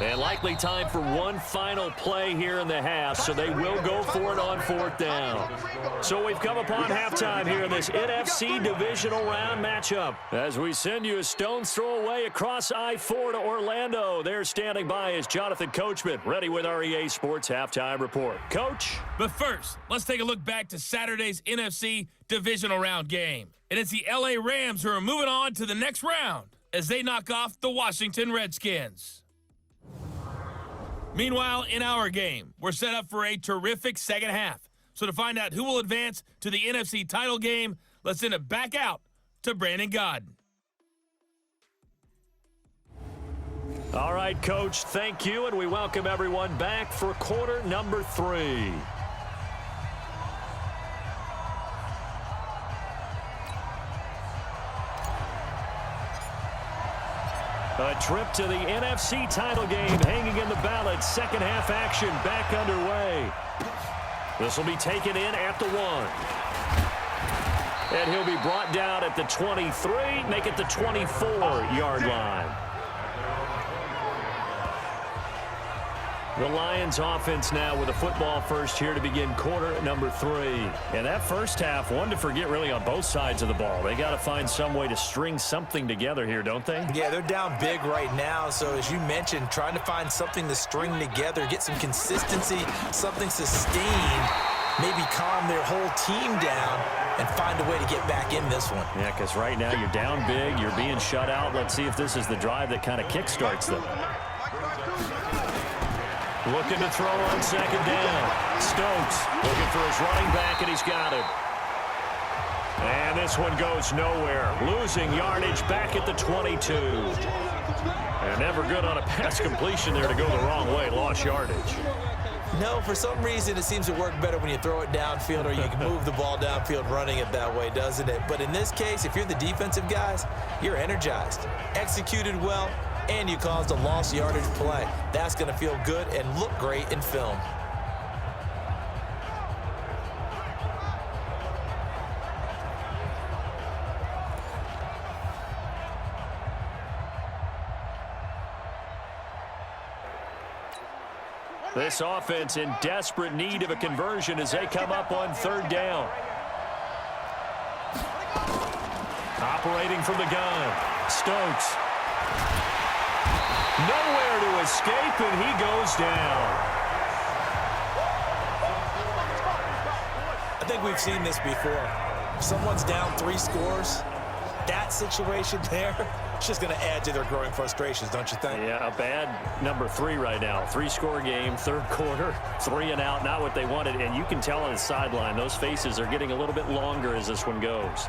And likely time for one final play here in the half, so they will go for it on 4th down. So we've come upon halftime here in this NFC Divisional Round matchup. As we send you a stone's throw away across I-4 to Orlando, there standing by is Jonathan Coachman, ready with our EA Sports Halftime Report. Coach? But first, let's take a look back to Saturday's NFC Divisional Round game. And it's the LA Rams who are moving on to the next round as they knock off the Washington Redskins. Meanwhile, in our game, we're set up for a terrific second half. So to find out who will advance to the NFC title game, let's send it back out to Brandon Godden. All right, Coach, thank you, and we welcome everyone back for quarter number 3. A trip to the NFC title game hanging in the balance. Second half action back underway. This will be taken in at the 1. And he'll be brought down at the 23, make it the 24-yard line. The Lions offense now with a football first here to begin quarter number 3. And that first half, one to forget really on both sides of the ball. They got to find some way to string something together here, don't they? Yeah, they're down big right now. So as you mentioned, trying to find something to string together, get some consistency, something sustained, maybe calm their whole team down and find a way to get back in this one. Yeah, because right now you're down big, you're being shut out. Let's see if this is the drive that kind of kickstarts them. Looking to throw on second down. Stokes looking for his running back, and he's got him. And this one goes nowhere. Losing yardage back at the 22. And never good on a pass completion there to go the wrong way. Lost yardage. No, for some reason it seems to work better when you throw it downfield or you can move the ball downfield running it that way, doesn't it? But in this case, if you're the defensive guys, you're energized, executed well, and you caused a lost yardage play. That's going to feel good and look great in film. This offense in desperate need of a conversion as they come up on 3rd down. Operating from the gun, Stokes. Nowhere to escape, and he goes down. I think we've seen this before. If someone's down 3 scores, that situation there, it's just going to add to their growing frustrations, don't you think? Yeah, a bad number 3 right now. 3-score game, 3rd quarter, 3 and out, not what they wanted. And you can tell on the sideline, those faces are getting a little bit longer as this one goes.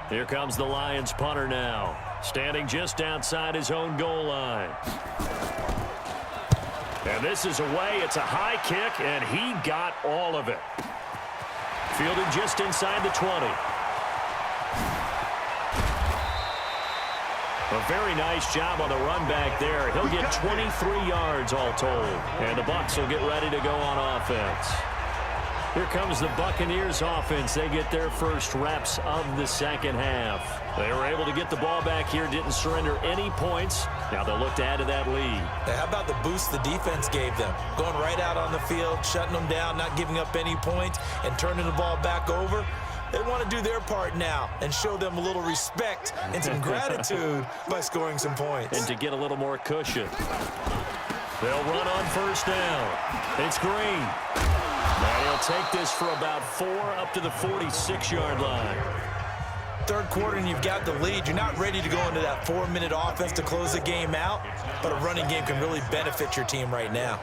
Here comes the Lions punter now, standing just outside his own goal line. And this is away. It's a high kick, and he got all of it. Fielded just inside the 20. A very nice job on the run back there. He'll get 23 yards all told. And the Bucs will get ready to go on offense. Here comes the Buccaneers offense. They get their first reps of the second half. They were able to get the ball back here, didn't surrender any points. Now they'll look to add to that lead. How about the boost the defense gave them? Going right out on the field, shutting them down, not giving up any points, and turning the ball back over. They want to do their part now and show them a little respect and some gratitude by scoring some points. And to get a little more cushion. They'll run on 1st down. It's Green. And he'll take this for about 4 up to the 46-yard line. 3rd quarter and you've got the lead. You're not ready to go into that 4-minute offense to close the game out, but a running game can really benefit your team right now.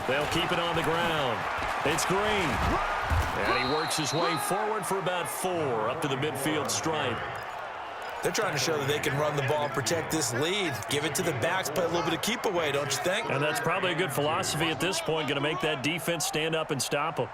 They'll keep it on the ground. It's Green. And he works his way forward for about 4 up to the midfield stripe. They're trying to show that they can run the ball and protect this lead. Give it to the backs, play a little bit of keep away, don't you think? And that's probably a good philosophy at this point, going to make that defense stand up and stop them.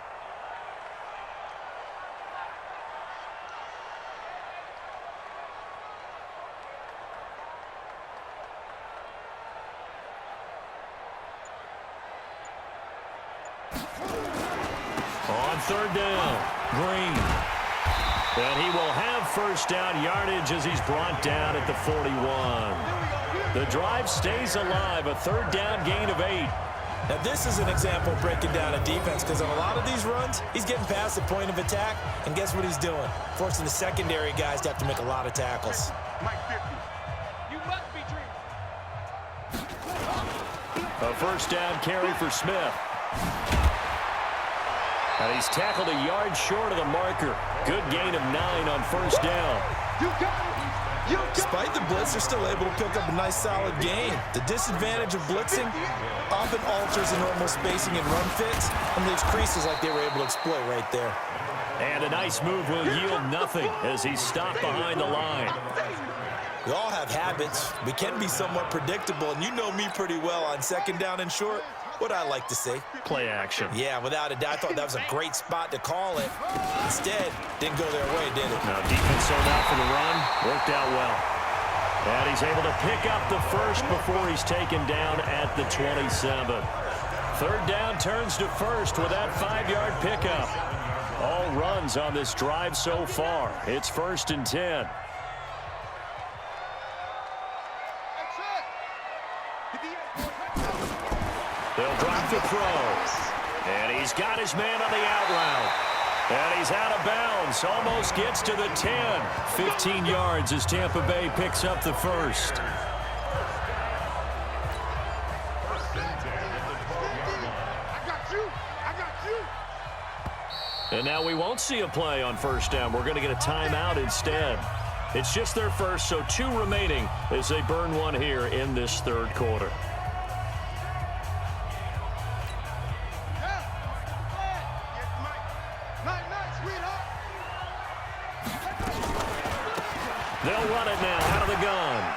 On third down, Green. And he will have first down yardage as he's brought down at the 41. The drive stays alive, a third down gain of 8. Now, this is an example of breaking down a defense because on a lot of these runs, he's getting past the point of attack, and guess what he's doing? Forcing the secondary guys to have to make a lot of tackles. A first down carry for Smith. And he's tackled a yard short of the marker. Good gain of 9 on first down. Despite the blitz, they're still able to pick up a nice, solid gain. The disadvantage of blitzing often alters the normal spacing and run fits and leaves creases like they were able to exploit right there. And a nice move will yield nothing as he's stopped behind the line. We all have habits. We can be somewhat predictable, and you know me pretty well on second down and short. What I like to say. Play action. Yeah, without a doubt. I thought that was a great spot to call it. Instead, didn't go their way, did it? Now, defense sold out for the run. Worked out well. And he's able to pick up the first before he's taken down at the 27. Third down turns to first with that 5-yard pickup. All runs on this drive so far. It's 1st and 10. They'll drop the throw. And he's got his man on the out route. And he's out of bounds. Almost gets to the 10. 15 yards as Tampa Bay picks up the first. And now we won't see a play on first down. We're going to get a timeout instead. It's just their first, so 2 remaining as they burn one here in this third quarter. They'll run it now out of the gun.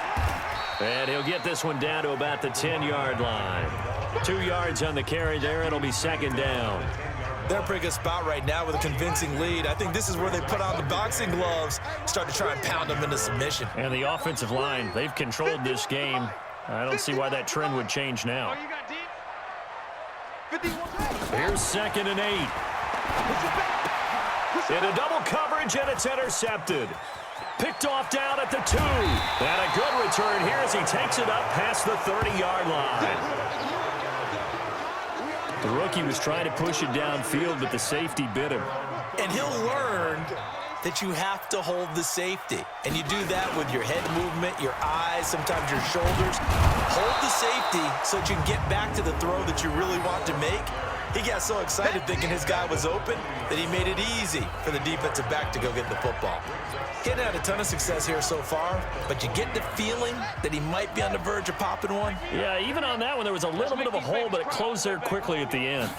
And he'll get this one down to about the 10-yard line. 2 yards on the carry there. It'll be 2nd down. They're in a pretty good spot right now with a convincing lead. I think this is where they put on the boxing gloves, start to try and pound them into submission. And the offensive line, they've controlled this game. I don't see why that trend would change now. Here's 2nd and 8. In a double coverage, and it's intercepted. Picked off down at the 2. And a good return here as he takes it up past the 30-yard line. The rookie was trying to push it downfield, but the safety bit him. And he'll learn that you have to hold the safety. And you do that with your head movement, your eyes, sometimes your shoulders. Hold the safety so that you can get back to the throw that you really want to make. He got so excited thinking his guy was open that he made it easy for the defensive back to go get the football. He hadn't had a ton of success here so far, but you get the feeling that he might be on the verge of popping one. Yeah, even on that one, there was a little bit of a hole, but it closed there quickly at the end.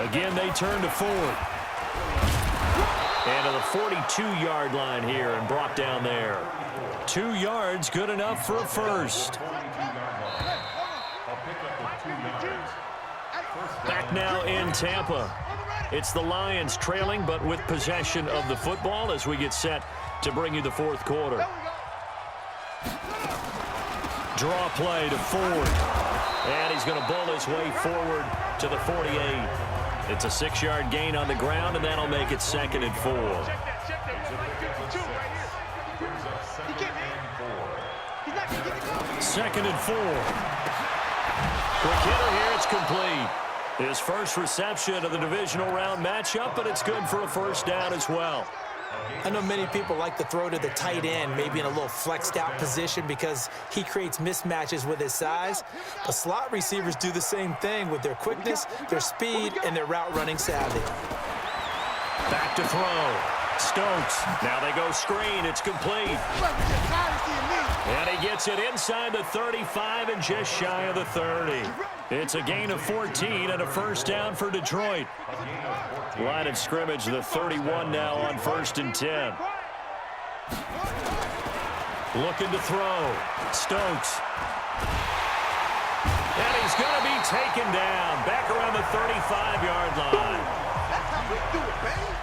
Again, they turn to Ford. And to the 42-yard line here and brought down there. 2 yards, good enough for a first. Back now in Tampa. It's the Lions trailing, but with possession of the football as we get set to bring you the fourth quarter. Draw play to Ford. And he's going to bull his way forward to the 48. It's a 6-yard gain on the ground, and that'll make it 2nd and 4. 2nd and 4. Quick hitter here, it's complete. His first reception of the divisional round matchup, but it's good for a first down as well. I know many people like to throw to the tight end, maybe in a little flexed out position because he creates mismatches with his size. But slot receivers do the same thing with their quickness, their speed, and their route running savvy. Back to throw. Stokes. Now they go screen. It's complete. And he gets it inside the 35 and just shy of the 30. It's a gain of 14 and a first down for Detroit. Line of scrimmage, the 31 now on 1st and 10. Looking to throw. Stokes. And he's going to be taken down. Back around the 35-yard line. That's how we do it, baby.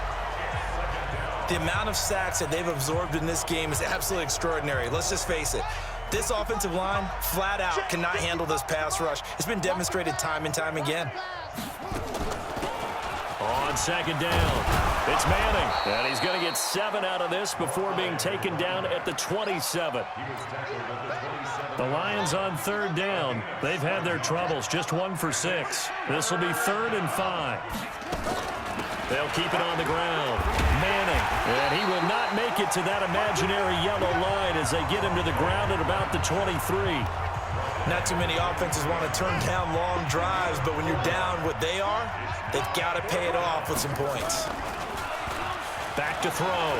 The amount of sacks that they've absorbed in this game is absolutely extraordinary. Let's just face it. This offensive line, flat out, cannot handle this pass rush. It's been demonstrated time and time again. On second down, it's Manning. And he's going to get 7 out of this before being taken down at the 27. The Lions on third down. They've had their troubles, just 1 for 6. This will be 3rd and 5. They'll keep it on the ground. Manning, and he will not make it to that imaginary yellow line as they get him to the ground at about the 23. Not too many offenses want to turn down long drives, but when you're down what they are, they've got to pay it off with some points. Back to throw.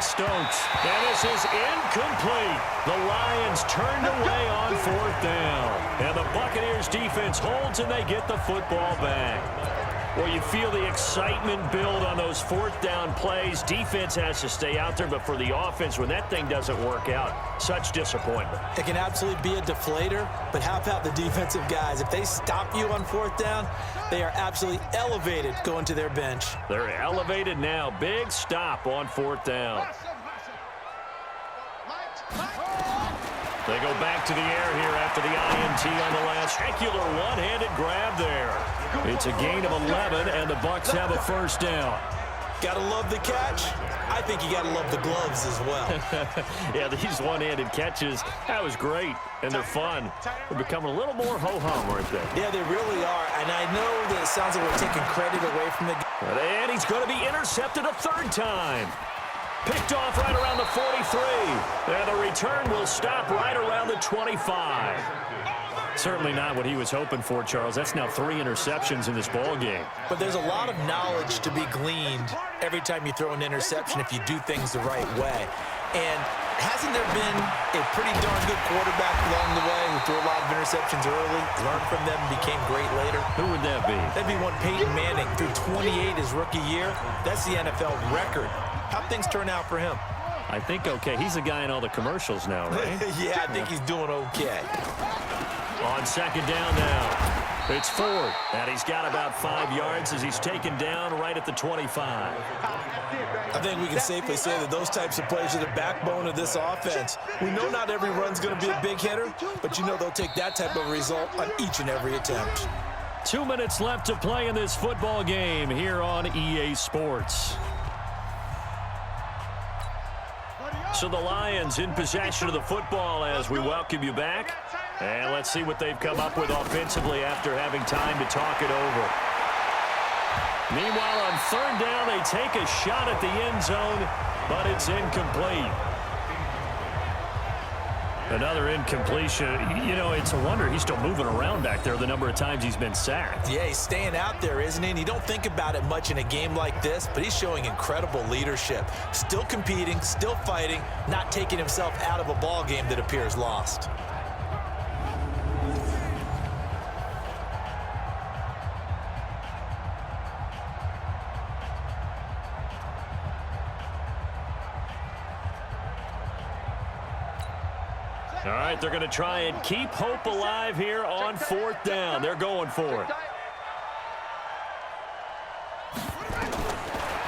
Stokes. And this is incomplete. The Lions turned away on 4th down. And the Buccaneers defense holds and they get the football back. Well, you feel the excitement build on those 4th down plays. Defense has to stay out there, but for the offense, when that thing doesn't work out, such disappointment. It can absolutely be a deflator, but how about the defensive guys? If they stop you on 4th down, they are absolutely elevated going to their bench. They're elevated now. Big stop on 4th down. They go back to the air here after the INT on the last spectacular one-handed grab there. It's a gain of 11, and the Bucs have a 1st down. Gotta love the catch. I think you gotta love the gloves as well. Yeah, these one-handed catches, that was great, and they're fun. They're becoming a little more ho-hum, aren't they? Yeah, they really are, and I know that it sounds like we're taking credit away from the guy. And he's going to be intercepted a 3rd time. Picked off right around the 43. And the return will stop right around the 25. Certainly not what he was hoping for, Charles. That's now 3 interceptions in this ball game. But there's a lot of knowledge to be gleaned every time you throw an interception if you do things the right way. And hasn't there been a pretty darn good quarterback along the way who threw a lot of interceptions early, learned from them, became great later? Who would that be? That'd be one Peyton Manning. Threw 28 his rookie year. That's the NFL record. How'd things turn out for him? I think okay. He's the guy in all the commercials now, right? Yeah, I think he's doing okay. On second down now, it's Ford. And he's got about 5 yards as he's taken down right at the 25. I think we can safely say that those types of plays are the backbone of this offense. We know not every run's going to be a big hitter, but you know they'll take that type of result on each and every attempt. 2 minutes left to play in this football game here on EA Sports. So the Lions in possession of the football as we welcome you back. And let's see what they've come up with offensively after having time to talk it over. Meanwhile, on 3rd down, they take a shot at the end zone, but it's incomplete. Another incompletion. You know, it's a wonder he's still moving around back there the number of times he's been sacked. Yeah, he's staying out there, isn't he? And you don't think about it much in a game like this, but he's showing incredible leadership. Still competing, still fighting, not taking himself out of a ball game that appears lost. All right, they're going to try and keep hope alive here on 4th down. They're going for it.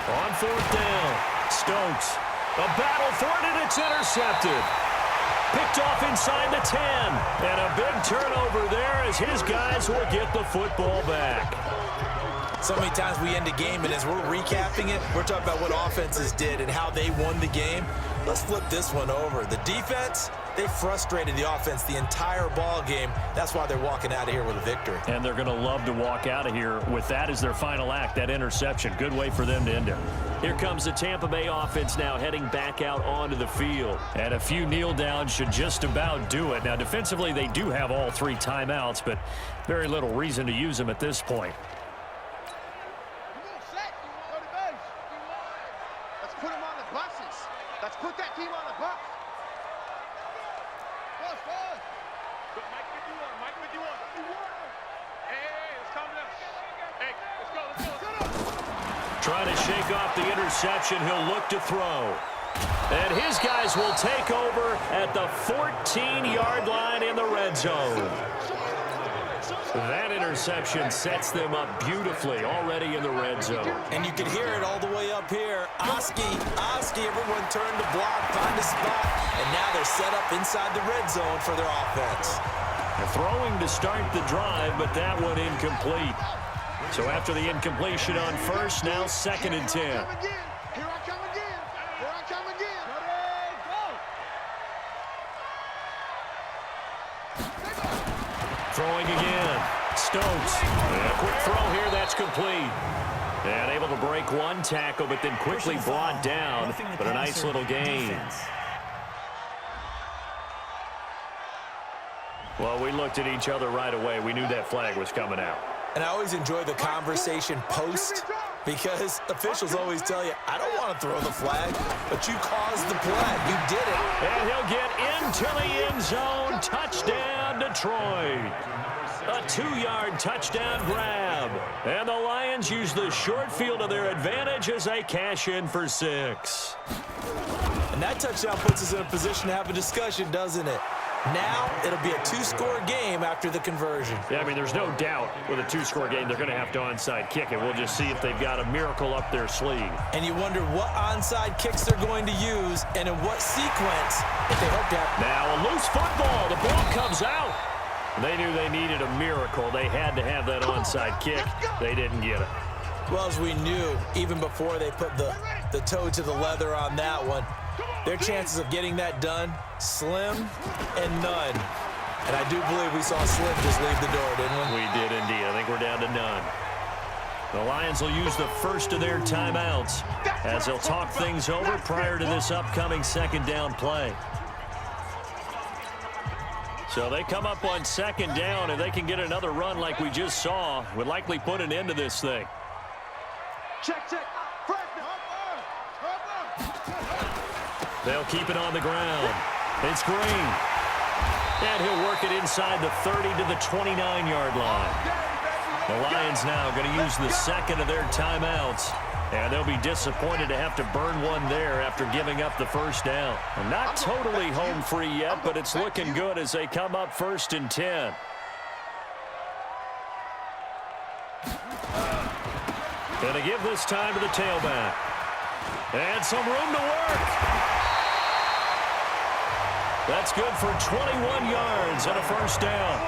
On 4th down, Stokes. A battle for it, and it's intercepted. Picked off inside the 10. And a big turnover there as his guys will get the football back. So many times we end a game, and as we're recapping it, we're talking about what offenses did and how they won the game. Let's flip this one over. The defense, they frustrated the offense the entire ball game. That's why they're walking out of here with a victory. And they're going to love to walk out of here with that as their final act, that interception. Good way for them to end it. Here comes the Tampa Bay offense now heading back out onto the field. And a few kneel downs should just about do it. Now, defensively, they do have all 3 timeouts, but very little reason to use them at this point. Let's put them on the buses. Let's put that team on the bus. Mike with you on. Hey, let's calm down. Hey, let's go. Trying to shake off the interception. He'll look to throw. And his guys will take over at the 14-yard line in the red zone. That interception sets them up beautifully already in the red zone. And you can hear it all the way up here. Oski, everyone turned to block, find a spot, and now they're set up inside the red zone for their offense. They're throwing to start the drive, but that one incomplete. So after the incompletion on first, now 2nd and 10. Here I come again. Here I come again. Throwing again. Stokes. And a quick throw here. That's complete. And able to break one tackle, but then quickly brought down. But a nice little gain. Well, we looked at each other right away. We knew that flag was coming out. And I always enjoy the conversation post because officials always tell you, I don't want to throw the flag, but you caused the play. You did it. And he'll get into the end zone. Touchdown, Detroit. A 2-yard touchdown grab. And the Lions use the short field to their advantage as they cash in for 6. And that touchdown puts us in a position to have a discussion, doesn't it? Now it'll be a 2-score game after the conversion. Yeah, I mean, there's no doubt with a 2-score game they're going to have to onside kick it. We'll just see if they've got a miracle up their sleeve. And you wonder what onside kicks they're going to use and in what sequence if they hope to have. Now a loose football. The ball comes out. They knew they needed a miracle. They had to have that onside kick. They didn't get it. Well, as we knew, even before they put the toe to the leather on that one, their chances of getting that done, slim and none. And I do believe we saw Slim just leave the door, didn't we? We did indeed. I think we're down to none. The Lions will use the first of their timeouts as they'll talk things over prior to this upcoming 2nd down play. So they come up on 2nd down, and they can get another run like we just saw. Would likely put an end to this thing. Check. They'll keep it on the ground. It's Green. And he'll work it inside the 30 to the 29-yard line. The Lions now going to use the 2nd of their timeouts. And they'll be disappointed to have to burn one there after giving up the 1st down. And not totally home free yet, but it's looking good as they come up 1st and 10. Going to give this time to the tailback. And some room to work. That's good for 21 yards and a 1st down.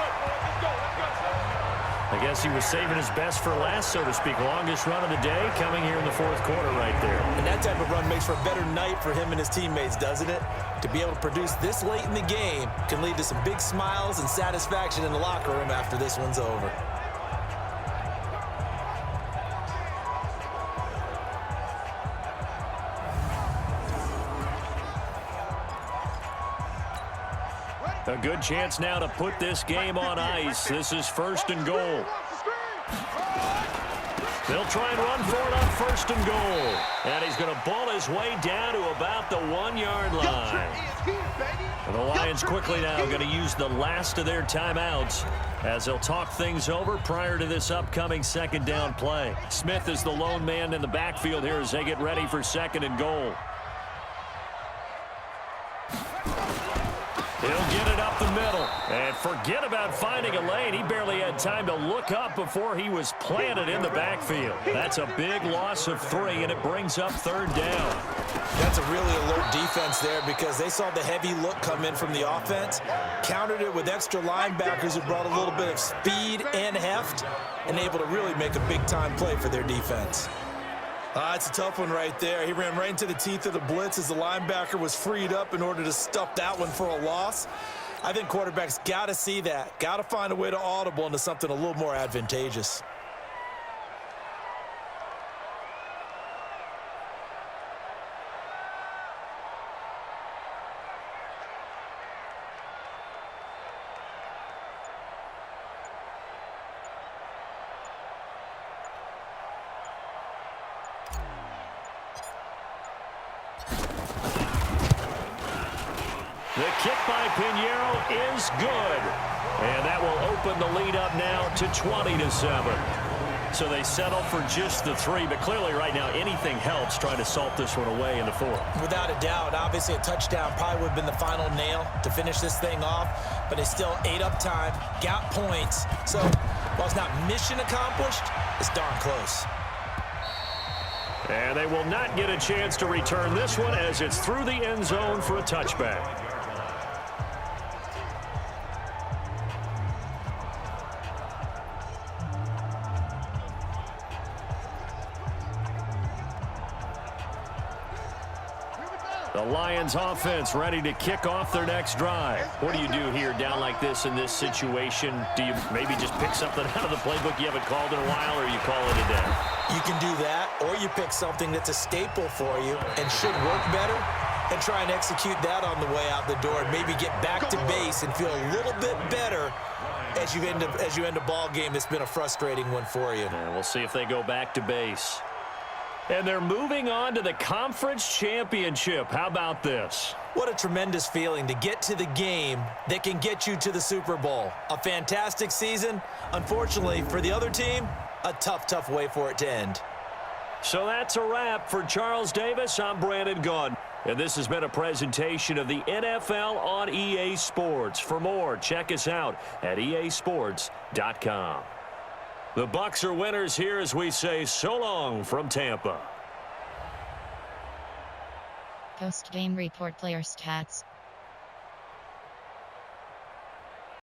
I guess he was saving his best for last, so to speak. Longest run of the day coming here in the 4th quarter right there. And that type of run makes for a better night for him and his teammates, doesn't it? To be able to produce this late in the game can lead to some big smiles and satisfaction in the locker room after this one's over. A good chance now to put this game on ice. This is 1st and goal. They'll try and run for it on 1st and goal. And he's going to ball his way down to about the 1-yard line. And the Lions quickly now going to use the last of their timeouts as they'll talk things over prior to this upcoming 2nd down play. Smith is the lone man in the backfield here as they get ready for 2nd and goal. He'll get it up the middle. And forget about finding a lane. He barely had time to look up before he was planted in the backfield. That's a big loss of 3, and it brings up 3rd down. That's a really alert defense there because they saw the heavy look come in from the offense, countered it with extra linebackers who brought a little bit of speed and heft, and able to really make a big-time play for their defense. It's a tough one right there. He ran right into the teeth of the blitz as the linebacker was freed up in order to stuff that one for a loss. I think quarterbacks got to see that, got to find a way to audible into something a little more advantageous. The kick by Pinheiro is good. And that will open the lead up now to 20-7. So they settle for just the 3, but clearly right now anything helps trying to salt this one away in the 4th. Without a doubt, obviously a touchdown probably would have been the final nail to finish this thing off, but they still ate up time, got points. So while it's not mission accomplished, it's darn close. And they will not get a chance to return this one as it's through the end zone for a touchback. The Lions offense ready to kick off their next drive. What do you do here down like this in this situation? Do you maybe just pick something out of the playbook you haven't called in a while, or you call it a day? You can do that, or you pick something that's a staple for you and should work better and try and execute that on the way out the door and maybe get back to base and feel a little bit better as you end a ball game that's been a frustrating one for you. And we'll see if they go back to base. And they're moving on to the conference championship. How about this? What a tremendous feeling to get to the game that can get you to the Super Bowl. A fantastic season. Unfortunately, for the other team, a tough way for it to end. So that's a wrap. For Charles Davis, I'm Brandon Gaudin. And this has been a presentation of the NFL on EA Sports. For more, check us out at easports.com. The Bucs are winners here as we say so long from Tampa. Post-game report player stats.